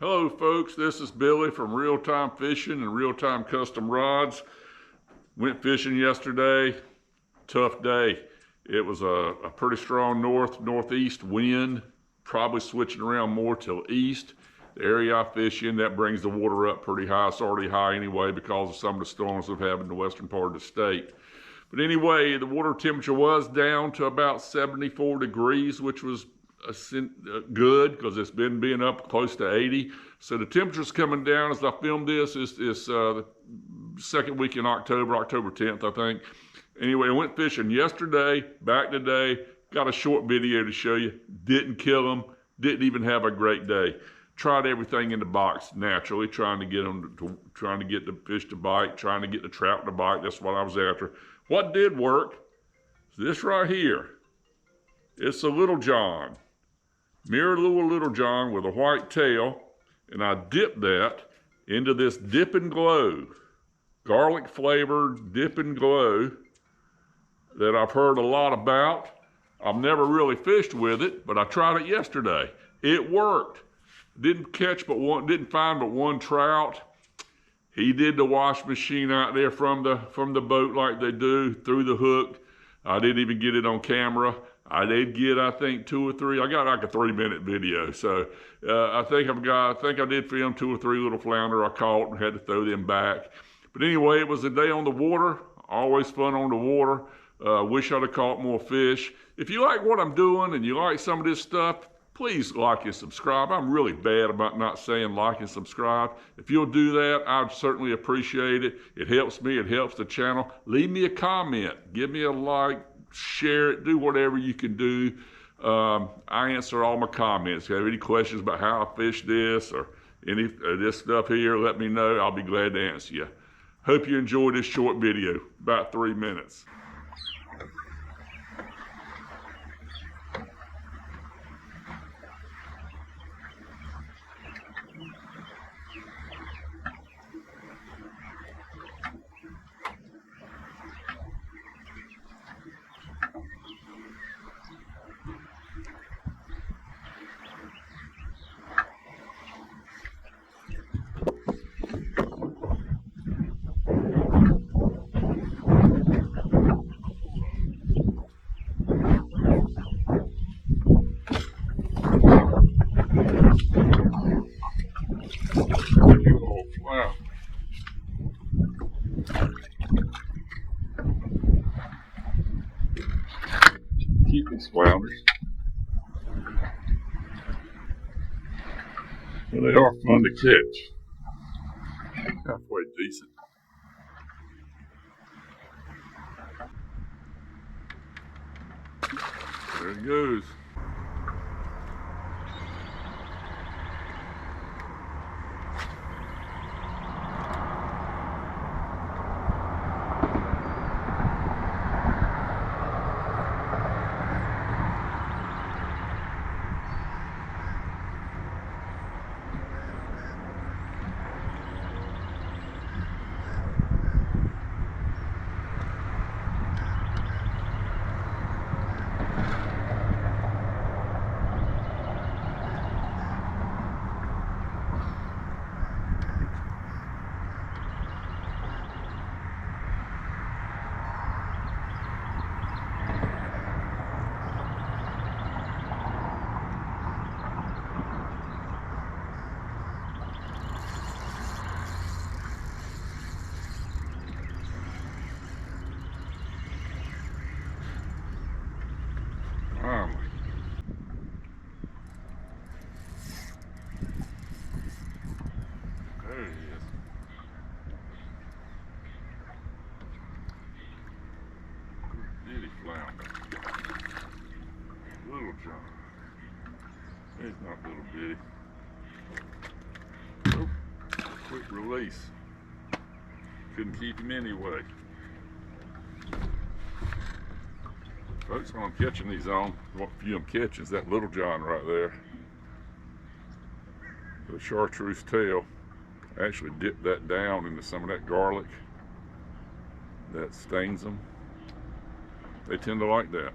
Hello folks, this is Billy from Real Time Fishing and Real Time Custom Rods. Went fishing yesterday, tough day. It was a pretty strong northeast wind, probably switching around more till east. The area I fish in, that brings the water up pretty high. It's already high anyway because of some of the storms we've had in the western part of the state. But anyway, the water temperature was down to about 74 degrees, which was good because it's been being up close to 80. So the temperature's coming down as I film this. It's the second week in October 10th, I think. Anyway, I went fishing yesterday, back today. Got a short video to show you. Didn't kill them. Didn't even have a great day. Tried everything in the box naturally, trying to get the fish to bite, trying to get the trout to bite. That's what I was after. What did work is this right here. It's a Lil-John. Mirror Lil-John with a white tail, and I dipped that into this Dip and Glow, garlic flavored Dip and Glow that I've heard a lot about. I've never really fished with it, but I tried it yesterday. It worked. Didn't find but one trout. He did the wash machine out there from the boat like they do through the hook. I didn't even get it on camera. I did get, I think, 2 or 3. I got like a 3-minute video, so I think I did film 2 or 3 little flounder I caught and had to throw them back. But anyway, it was a day on the water. Always fun on the water. Wish I'd have caught more fish. If you like what I'm doing and you like some of this stuff, please like and subscribe. I'm really bad about not saying like and subscribe. If you'll do that, I'd certainly appreciate it. It helps me. It helps the channel. Leave me a comment. Give me a like. Share it. Do whatever you can do. I answer all my comments. If you have any questions about how I fish this or any of this stuff here, let me know. I'll be glad to answer you. Hope you enjoyed this short video, about 3 minutes. Wow. Keep these flounders. Well, they are fun to catch. Halfway decent. There he goes. There he is. Bitty flounder. Lil-John. He's not little bitty. Oh, quick release. Couldn't keep him anyway. Folks, when I'm catching these on, what few I'm catching is that Lil-John right there. The chartreuse tail. Actually dip that down into some of that garlic that stains them. They tend to like that.